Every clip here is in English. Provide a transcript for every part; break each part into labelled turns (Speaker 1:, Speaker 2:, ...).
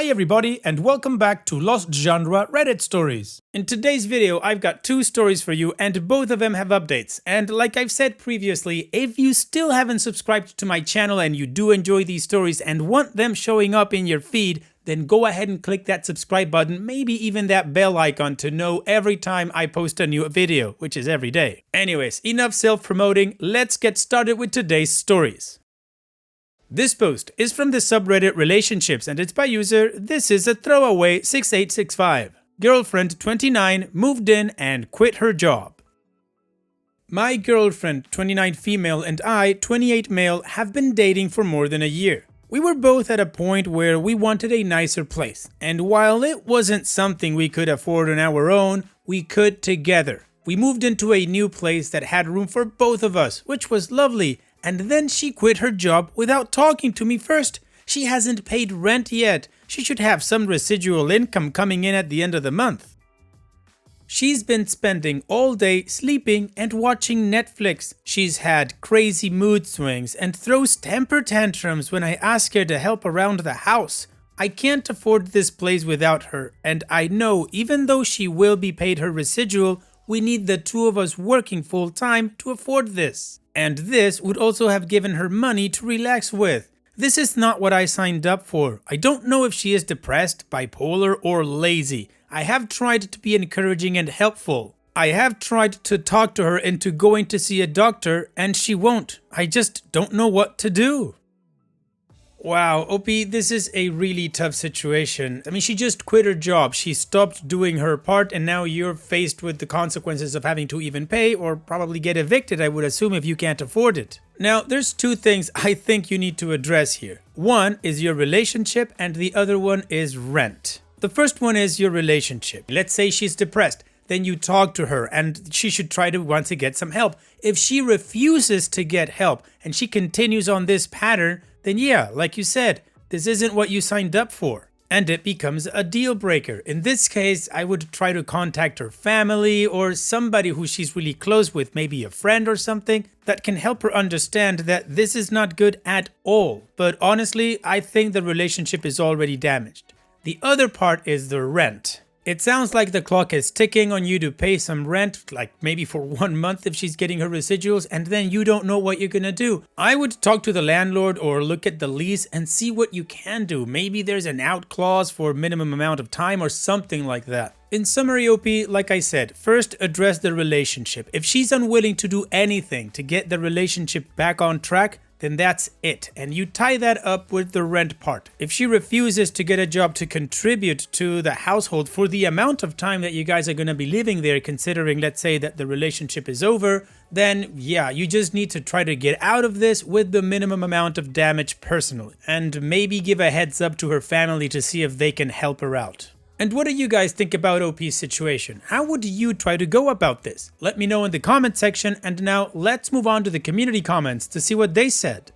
Speaker 1: Hi everybody and welcome back to Lost Genre Reddit Stories. In today's video I've got two stories for you and both of them have updates. And like I've said previously, if you still haven't subscribed to my channel and you do enjoy these stories and want them showing up in your feed, then go ahead and click that subscribe button, maybe even that bell icon to know every time I post a new video, which is every day. Anyways, enough self-promoting, let's get started with today's stories. This post is from the subreddit Relationships and it's by user This Is a Throwaway 6865. Girlfriend 29 moved in and quit her job. My girlfriend 29 female and I 28 male have been dating for more than a year. We were both at a point where we wanted a nicer place, and while it wasn't something we could afford on our own, we could together. We moved into a new place that had room for both of us, which was lovely. And then she quit her job without talking to me first. She hasn't paid rent yet. She should have some residual income coming in at the end of the month. She's been spending all day sleeping and watching Netflix. She's had crazy mood swings and throws temper tantrums when I ask her to help around the house. I can't afford this place without her, and I know even though she will be paid her residual, we need the two of us working full time to afford this. And this would also have given her money to relax with. This is not what I signed up for. I don't know if she is depressed, bipolar, or lazy. I have tried to be encouraging and helpful. I have tried to talk to her into going to see a doctor, and she won't. I just don't know what to do. Wow, OP, this is a really tough situation. I mean, she just quit her job, she stopped doing her part, and now you're faced with the consequences of having to even pay or probably get evicted, I would assume, if you can't afford it. Now, there's two things I think you need to address here. One is your relationship and the other one is rent. The first one is your relationship. Let's say she's depressed. Then you talk to her and she should try to want to get some help. If she refuses to get help and she continues on this pattern, then yeah, like you said, this isn't what you signed up for. And it becomes a deal breaker. In this case, I would try to contact her family or somebody who she's really close with, maybe a friend or something, that can help her understand that this is not good at all. But honestly, I think the relationship is already damaged. The other part is the rent. It sounds like the clock is ticking on you to pay some rent, like maybe for 1 month if she's getting her residuals, and then you don't know what you're gonna do. I would talk to the landlord or look at the lease and see what you can do. Maybe there's an out clause for minimum amount of time or something like that. In summary, OP, like I said, first address the relationship. If she's unwilling to do anything to get the relationship back on track, then that's it, and you tie that up with the rent part. If she refuses to get a job to contribute to the household for the amount of time that you guys are going to be living there, considering, let's say, that the relationship is over, then yeah, you just need to try to get out of this with the minimum amount of damage personally, and maybe give a heads up to her family to see if they can help her out. And what do you guys think about OP's situation? How would you try to go about this? Let me know in the comment section, and now let's move on to the community comments to see what they said.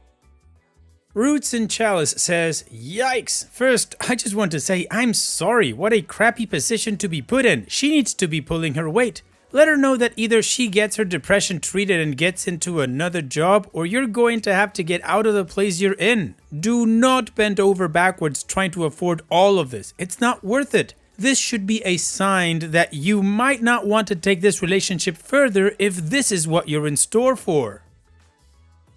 Speaker 1: Roots in Chalice says, yikes! First, I just want to say I'm sorry, what a crappy position to be put in. She needs to be pulling her weight. Let her know that either she gets her depression treated and gets into another job, or you're going to have to get out of the place you're in. Do not bend over backwards trying to afford all of this. It's not worth it. This should be a sign that you might not want to take this relationship further if this is what you're in store for.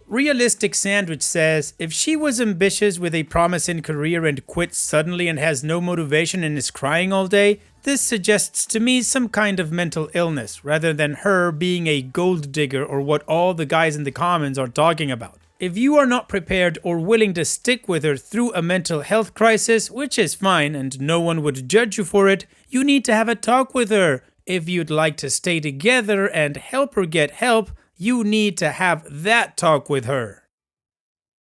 Speaker 1: Realistic Sandwich says, if she was ambitious with a promising career and quits suddenly and has no motivation and is crying all day, this suggests to me some kind of mental illness, rather than her being a gold digger or what all the guys in the comments are talking about. If you are not prepared or willing to stick with her through a mental health crisis, which is fine and no one would judge you for it, you need to have a talk with her. If you'd like to stay together and help her get help, you need to have that talk with her.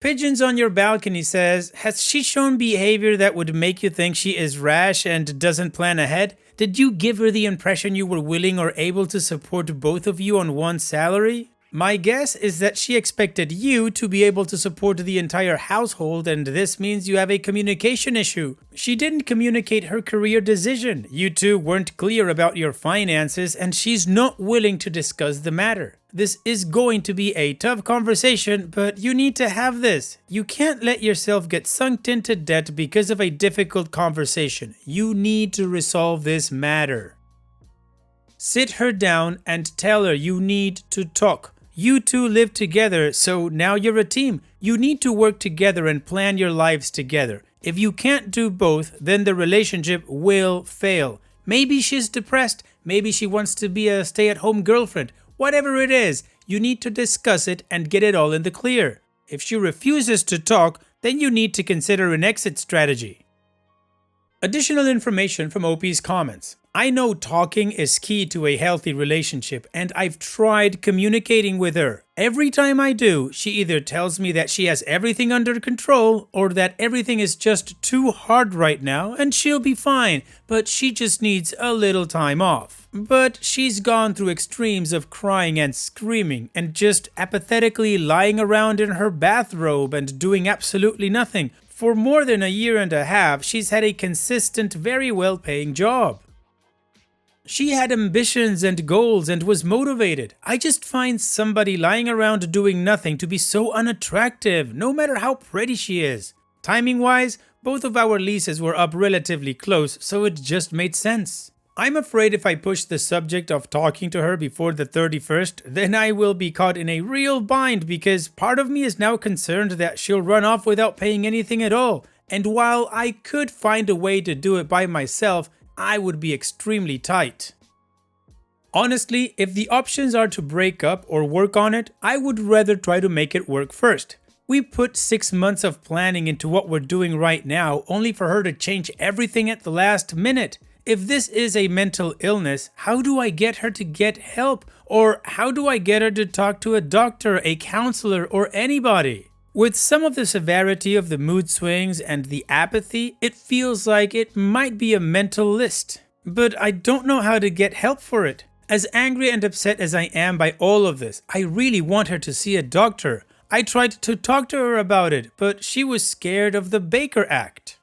Speaker 1: Pigeons on Your Balcony says, has she shown behavior that would make you think she is rash and doesn't plan ahead? Did you give her the impression you were willing or able to support both of you on one salary? My guess is that she expected you to be able to support the entire household, and this means you have a communication issue. She didn't communicate her career decision, you two weren't clear about your finances, and she's not willing to discuss the matter. This is going to be a tough conversation, but you need to have this. You can't let yourself get sunk into debt because of a difficult conversation. You need to resolve this matter. Sit her down and tell her you need to talk. You two live together, so now you're a team. You need to work together and plan your lives together. If you can't do both, then the relationship will fail. Maybe she's depressed. Maybe she wants to be a stay-at-home girlfriend. Whatever it is, you need to discuss it and get it all in the clear. If she refuses to talk, then you need to consider an exit strategy. Additional information from OP's comments. I know talking is key to a healthy relationship, and I've tried communicating with her. Every time I do, she either tells me that she has everything under control or that everything is just too hard right now and she'll be fine, but she just needs a little time off. But she's gone through extremes of crying and screaming and just apathetically lying around in her bathrobe and doing absolutely nothing. For more than a year and a half, she's had a consistent, very well-paying job. She had ambitions and goals and was motivated. I just find somebody lying around doing nothing to be so unattractive, no matter how pretty she is. Timing-wise, both of our leases were up relatively close, so it just made sense. I'm afraid if I push the subject of talking to her before the 31st, then I will be caught in a real bind because part of me is now concerned that she'll run off without paying anything at all. And while I could find a way to do it by myself, I would be extremely tight. Honestly, if the options are to break up or work on it, I would rather try to make it work first. We put 6 months of planning into what we're doing right now, only for her to change everything at the last minute. If this is a mental illness, how do I get her to get help? Or how do I get her to talk to a doctor, a counselor, or anybody? With some of the severity of the mood swings and the apathy, it feels like it might be a mental list. But I don't know how to get help for it. As angry and upset as I am by all of this, I really want her to see a doctor. I tried to talk to her about it, but she was scared of the Baker Act.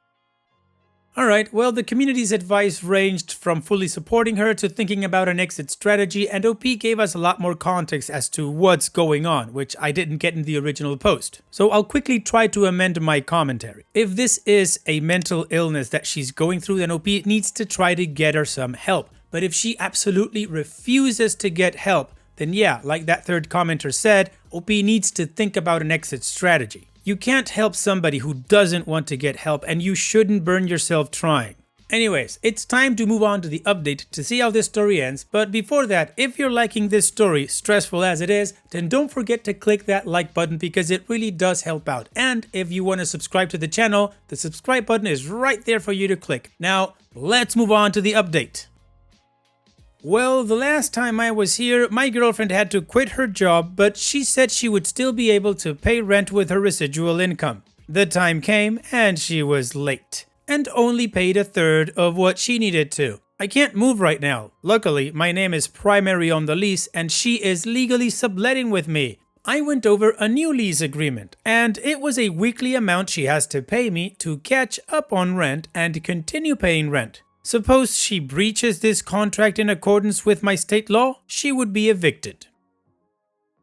Speaker 1: Alright, well, the community's advice ranged from fully supporting her to thinking about an exit strategy, and OP gave us a lot more context as to what's going on, which I didn't get in the original post. So I'll quickly try to amend my commentary. If this is a mental illness that she's going through, then OP needs to try to get her some help. But if she absolutely refuses to get help, then yeah, like that third commenter said, OP needs to think about an exit strategy. You can't help somebody who doesn't want to get help, and you shouldn't burn yourself trying. Anyways, it's time to move on to the update to see how this story ends, but before that, if you're liking this story, stressful as it is, then don't forget to click that like button because it really does help out. And if you want to subscribe to the channel, the subscribe button is right there for you to click. Now, let's move on to the update. Well, the last time I was here, my girlfriend had to quit her job, but she said she would still be able to pay rent with her residual income. The time came and she was late, and only paid 1/3 of what she needed to. I can't move right now. Luckily, my name is primary on the lease and she is legally subletting with me. I went over a new lease agreement, and it was a weekly amount she has to pay me to catch up on rent and continue paying rent. Suppose she breaches this contract in accordance with my state law, she would be evicted.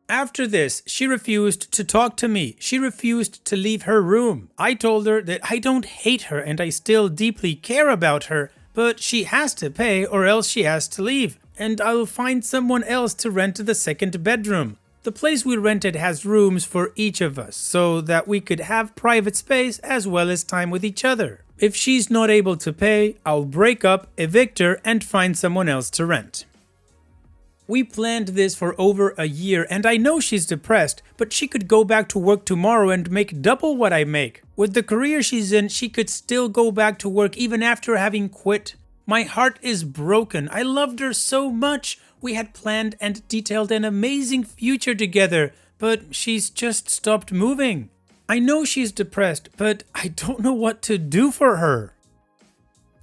Speaker 1: After this, she refused to talk to me. She refused to leave her room. I told her that I don't hate her and I still deeply care about her, but she has to pay or else she has to leave, and I'll find someone else to rent the second bedroom. The place we rented has rooms for each of us, so that we could have private space as well as time with each other. If she's not able to pay, I'll break up, evict her, and find someone else to rent. We planned this for over a year, and I know she's depressed, but she could go back to work tomorrow and make double what I make. With the career she's in, she could still go back to work even after having quit. My heart is broken. I loved her so much. We had planned and detailed an amazing future together, but she's just stopped moving. I know she's depressed, but I don't know what to do for her.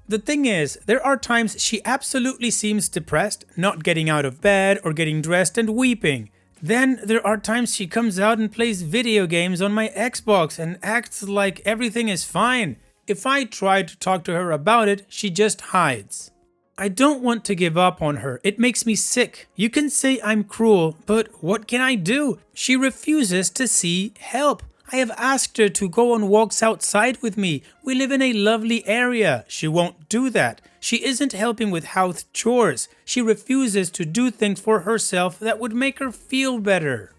Speaker 1: The thing is, there are times she absolutely seems depressed, not getting out of bed or getting dressed and weeping. Then there are times she comes out and plays video games on my Xbox and acts like everything is fine. If I try to talk to her about it, she just hides. I don't want to give up on her. It makes me sick. You can say I'm cruel, but what can I do? She refuses to see help. I have asked her to go on walks outside with me. We live in a lovely area. She won't do that. She isn't helping with house chores. She refuses to do things for herself that would make her feel better.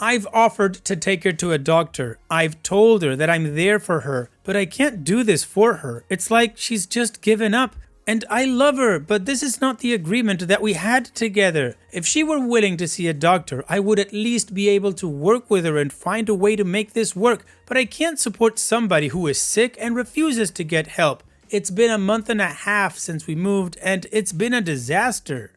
Speaker 1: I've offered to take her to a doctor. I've told her that I'm there for her, but I can't do this for her. It's like she's just given up. And I love her, but this is not the agreement that we had together. If she were willing to see a doctor, I would at least be able to work with her and find a way to make this work. But I can't support somebody who is sick and refuses to get help. It's been a month and a half since we moved, and it's been a disaster.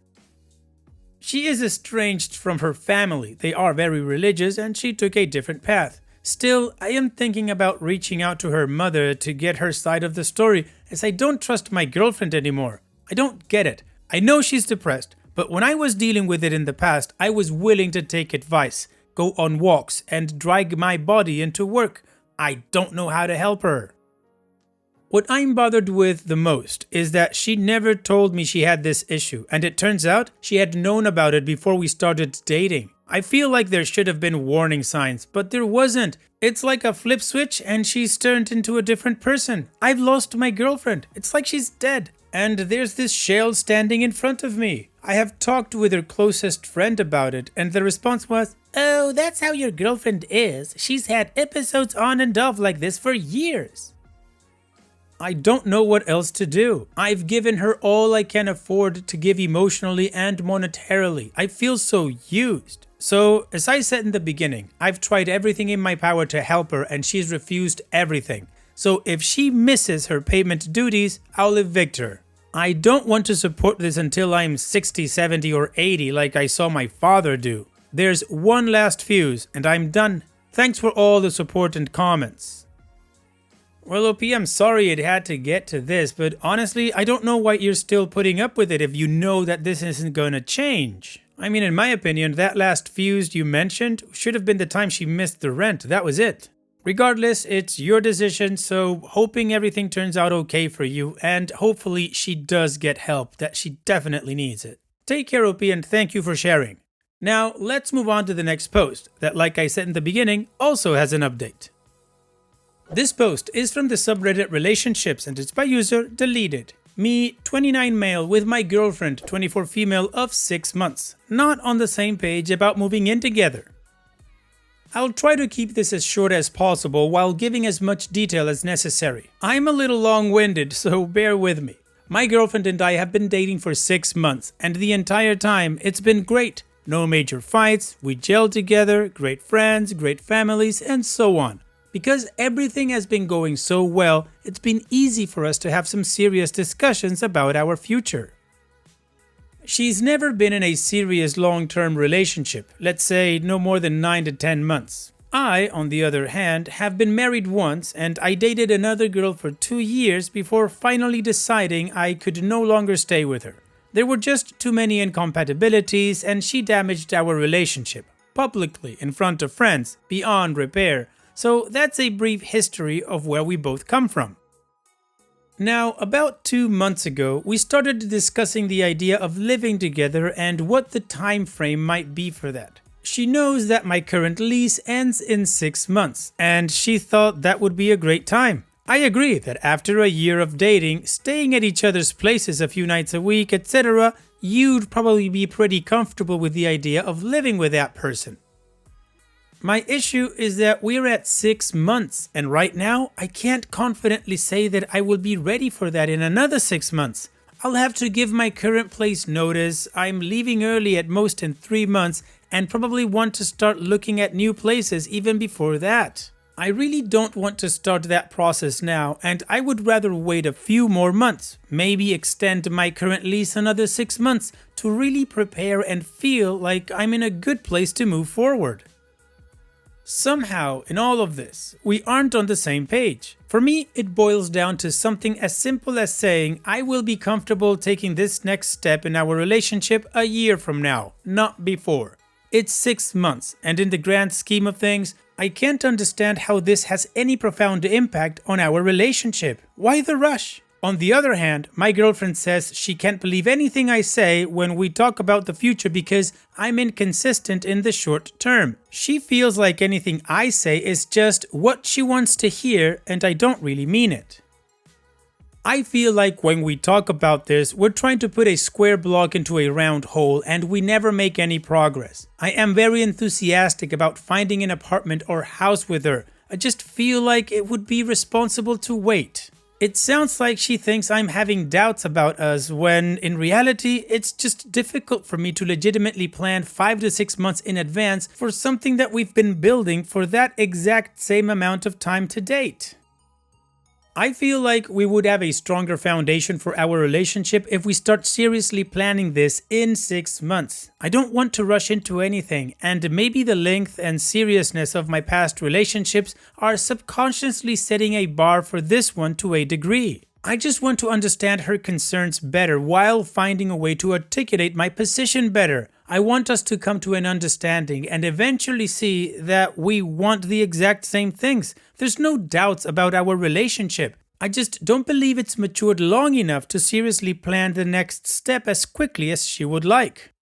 Speaker 1: She is estranged from her family. They are very religious, and she took a different path. Still, I am thinking about reaching out to her mother to get her side of the story, as I don't trust my girlfriend anymore. I don't get it. I know she's depressed, but when I was dealing with it in the past, I was willing to take advice, go on walks, and drag my body into work. I don't know how to help her. What I'm bothered with the most is that she never told me she had this issue, and it turns out she had known about it before we started dating. I feel like there should have been warning signs, but there wasn't. It's like a flip switch and she's turned into a different person. I've lost my girlfriend. It's like she's dead. And there's this shell standing in front of me. I have talked with her closest friend about it, and the response was, "Oh, that's how your girlfriend is. She's had episodes on and off like this for years." I don't know what else to do. I've given her all I can afford to give emotionally and monetarily. I feel so used. So, as I said in the beginning, I've tried everything in my power to help her and she's refused everything. So if she misses her payment duties, I'll evict her. I don't want to support this until I'm 60, 70 or 80 like I saw my father do. There's one last fuse and I'm done. Thanks for all the support and comments. Well, OP, I'm sorry it had to get to this, but honestly, I don't know why you're still putting up with it if you know that this isn't gonna change. I mean, in my opinion, that last fuse you mentioned should have been the time she missed the rent. That was it. Regardless, it's your decision, so hoping everything turns out okay for you, and hopefully she does get help, that she definitely needs it. Take care, OP, and thank you for sharing. Now, let's move on to the next post, that, like I said in the beginning, also has an update. This post is from the subreddit Relationships, and it's by user Deleted. Me, 29 male, with my girlfriend, 24 female, of 6 months. Not on the same page about moving in together. I'll try to keep this as short as possible while giving as much detail as necessary. I'm a little long-winded, so bear with me. My girlfriend and I have been dating for 6 months, and the entire time it's been great. No major fights, we gel together, great friends, great families, and so on. Because everything has been going so well, it's been easy for us to have some serious discussions about our future. She's never been in a serious long-term relationship, let's say no more than 9 to 10 months. I, on the other hand, have been married once, and I dated another girl for 2 years before finally deciding I could no longer stay with her. There were just too many incompatibilities, and she damaged our relationship, publicly in front of friends, beyond repair. So that's a brief history of where we both come from. Now, about 2 months ago, we started discussing the idea of living together and what the time frame might be for that. She knows that my current lease ends in 6 months, and she thought that would be a great time. I agree that after a year of dating, staying at each other's places a few nights a week, etc., you'd probably be pretty comfortable with the idea of living with that person. My issue is that we're at 6 months, and right now I can't confidently say that I will be ready for that in another 6 months. I'll have to give my current place notice, I'm leaving early at most in 3 months, and probably want to start looking at new places even before that. I really don't want to start that process now, and I would rather wait a few more months, maybe extend my current lease another 6 months to really prepare and feel like I'm in a good place to move forward. Somehow, in all of this, we aren't on the same page. For me, it boils down to something as simple as saying I will be comfortable taking this next step in our relationship a year from now, not before. It's 6 months, and in the grand scheme of things, I can't understand how this has any profound impact on our relationship. Why the rush? On the other hand, my girlfriend says she can't believe anything I say when we talk about the future because I'm inconsistent in the short term. She feels like anything I say is just what she wants to hear and I don't really mean it. I feel like when we talk about this, we're trying to put a square block into a round hole and we never make any progress. I am very enthusiastic about finding an apartment or house with her. I just feel like it would be responsible to wait. It sounds like she thinks I'm having doubts about us when in reality it's just difficult for me to legitimately plan 5 to 6 months in advance for something that we've been building for that exact same amount of time to date. I feel like we would have a stronger foundation for our relationship if we start seriously planning this in 6 months. I don't want to rush into anything, and maybe the length and seriousness of my past relationships are subconsciously setting a bar for this one to a degree. I just want to understand her concerns better while finding a way to articulate my position better. I want us to come to an understanding and eventually see that we want the exact same things. There's no doubts about our relationship. I just don't believe it's matured long enough to seriously plan the next step as quickly as she would like.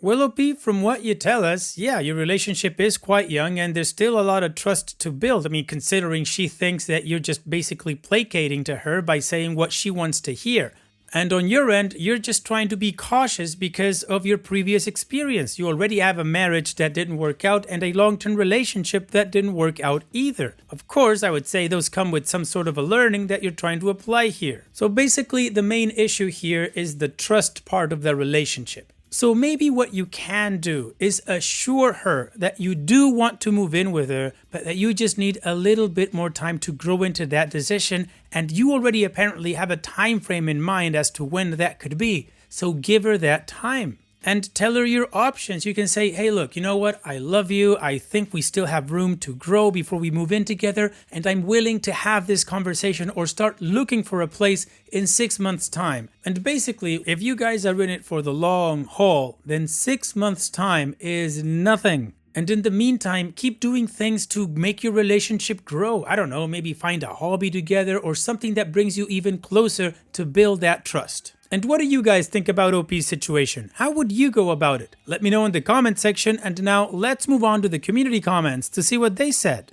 Speaker 1: Well, OP, from what you tell us, yeah, your relationship is quite young and there's still a lot of trust to build. I mean, considering she thinks that you're just basically placating to her by saying what she wants to hear. And on your end, you're just trying to be cautious because of your previous experience. You already have a marriage that didn't work out and a long-term relationship that didn't work out either. Of course, I would say those come with some sort of a learning that you're trying to apply here. So basically, the main issue here is the trust part of the relationship. So maybe what you can do is assure her that you do want to move in with her, but that you just need a little bit more time to grow into that decision, and you already apparently have a time frame in mind as to when that could be. So give her that time. And tell her your options. You can say, hey, look, you know what? I love you. I think we still have room to grow before we move in together. And I'm willing to have this conversation or start looking for a place in 6 months' time. And basically, if you guys are in it for the long haul, then 6 months' time is nothing. And in the meantime, keep doing things to make your relationship grow. I don't know, maybe find a hobby together or something that brings you even closer to build that trust. And what do you guys think about OP's situation? How would you go about it? Let me know in the comment section, and now let's move on to the community comments to see what they said.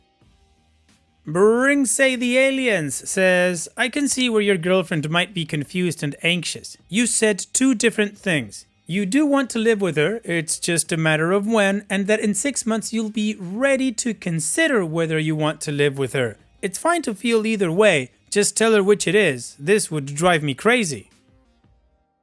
Speaker 1: Bring Say the Aliens says, I can see where your girlfriend might be confused and anxious. You said two different things. You do want to live with her, it's just a matter of when, and that in 6 months you'll be ready to consider whether you want to live with her. It's fine to feel either way, just tell her which it is. This would drive me crazy.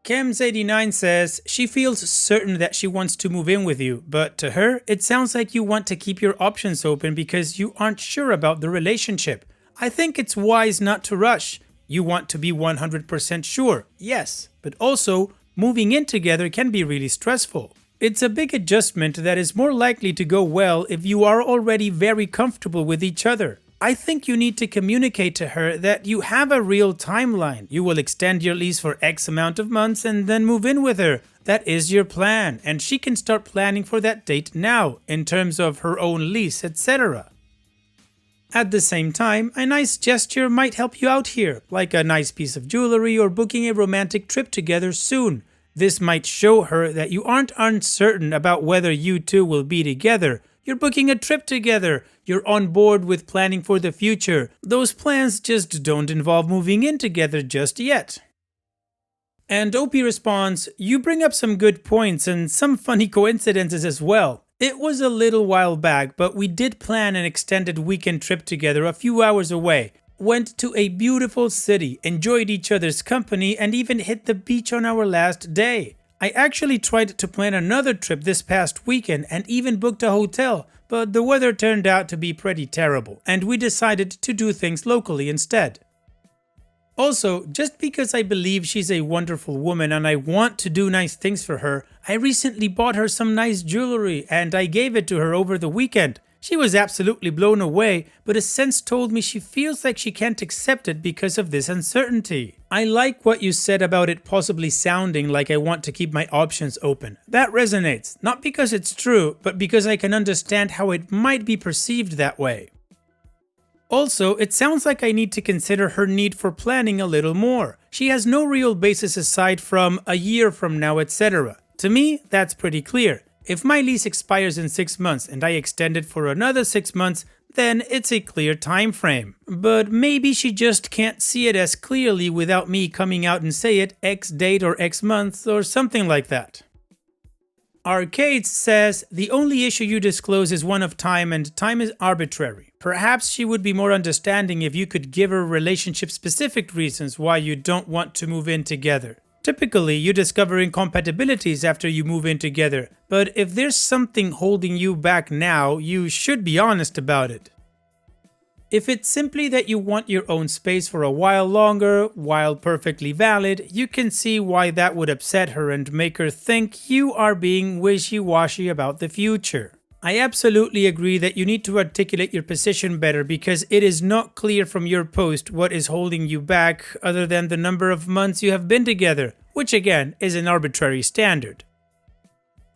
Speaker 1: Kems89 says, she feels certain that she wants to move in with you, but to her, it sounds like you want to keep your options open because you aren't sure about the relationship. I think it's wise not to rush. You want to be 100% sure, yes, but also, moving in together can be really stressful. It's a big adjustment that is more likely to go well if you are already very comfortable with each other. I think you need to communicate to her that you have a real timeline. You will extend your lease for X amount of months and then move in with her. That is your plan, and she can start planning for that date now, in terms of her own lease, etc. At the same time, a nice gesture might help you out here, like a nice piece of jewelry or booking a romantic trip together soon. This might show her that you aren't uncertain about whether you two will be together. You're booking a trip together. You're on board with planning for the future. Those plans just don't involve moving in together just yet. And OP responds, you bring up some good points and some funny coincidences as well. It was a little while back, but we did plan an extended weekend trip together a few hours away. Went to a beautiful city, enjoyed each other's company, and even hit the beach on our last day. I actually tried to plan another trip this past weekend and even booked a hotel, but the weather turned out to be pretty terrible, and we decided to do things locally instead. Also, just because I believe she's a wonderful woman and I want to do nice things for her, I recently bought her some nice jewelry and I gave it to her over the weekend. She was absolutely blown away, but a sense told me she feels like she can't accept it because of this uncertainty. I like what you said about it possibly sounding like I want to keep my options open. That resonates, not because it's true, but because I can understand how it might be perceived that way. Also, it sounds like I need to consider her need for planning a little more. She has no real basis aside from a year from now, etc. To me, that's pretty clear. If my lease expires in 6 months and I extend it for another 6 months, then it's a clear time frame. But maybe she just can't see it as clearly without me coming out and say it X date or X month or something like that. Arcades says, the only issue you disclose is one of time, and time is arbitrary. Perhaps she would be more understanding if you could give her relationship-specific reasons why you don't want to move in together. Typically, you discover incompatibilities after you move in together, but if there's something holding you back now, you should be honest about it. If it's simply that you want your own space for a while longer, while perfectly valid, you can see why that would upset her and make her think you are being wishy-washy about the future. I absolutely agree that you need to articulate your position better because it is not clear from your post what is holding you back other than the number of months you have been together, which again is an arbitrary standard.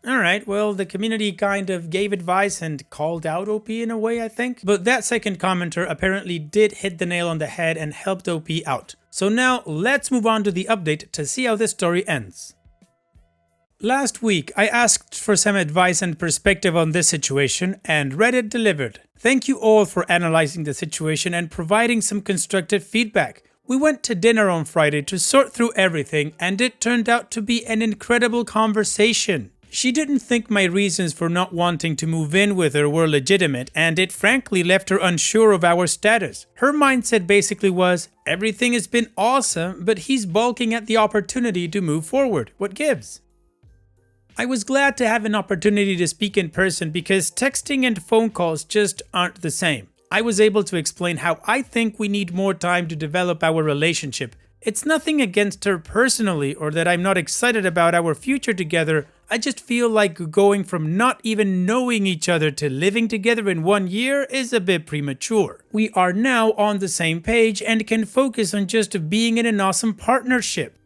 Speaker 1: Alright, well, the community kind of gave advice and called out OP in a way, I think. But that second commenter apparently did hit the nail on the head and helped OP out. So now let's move on to the update to see how this story ends. Last week, I asked for some advice and perspective on this situation, and Reddit delivered. Thank you all for analyzing the situation and providing some constructive feedback. We went to dinner on Friday to sort through everything, and it turned out to be an incredible conversation. She didn't think my reasons for not wanting to move in with her were legitimate, and it frankly left her unsure of our status. Her mindset basically was, everything has been awesome, but he's balking at the opportunity to move forward. What gives? I was glad to have an opportunity to speak in person because texting and phone calls just aren't the same. I was able to explain how I think we need more time to develop our relationship. It's nothing against her personally or that I'm not excited about our future together. I just feel like going from not even knowing each other to living together in 1 year is a bit premature. We are now on the same page and can focus on just being in an awesome partnership.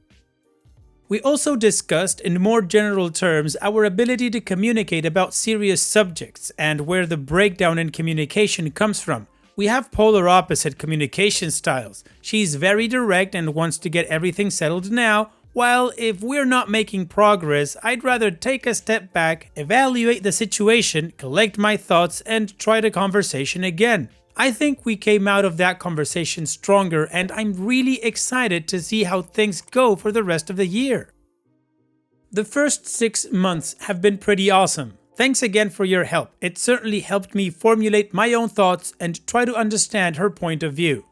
Speaker 1: We also discussed in more general terms our ability to communicate about serious subjects and where the breakdown in communication comes from. We have polar opposite communication styles. She's very direct and wants to get everything settled now, while if we're not making progress, I'd rather take a step back, evaluate the situation, collect my thoughts, and try the conversation again. I think we came out of that conversation stronger, and I'm really excited to see how things go for the rest of the year. The first 6 months have been pretty awesome. Thanks again for your help. It certainly helped me formulate my own thoughts and try to understand her point of view.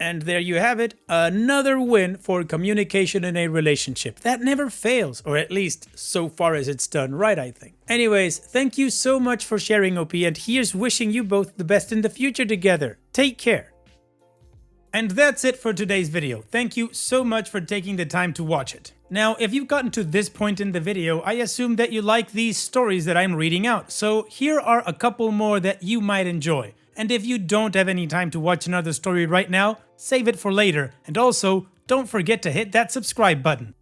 Speaker 1: And there you have it, another win for communication in a relationship. That never fails, or at least so far as it's done right, I think. Anyways, thank you so much for sharing, OP, and here's wishing you both the best in the future together. Take care. And that's it for today's video. Thank you so much for taking the time to watch it. Now, if you've gotten to this point in the video, I assume that you like these stories that I'm reading out, so here are a couple more that you might enjoy. And if you don't have any time to watch another story right now, save it for later, and also, don't forget to hit that subscribe button.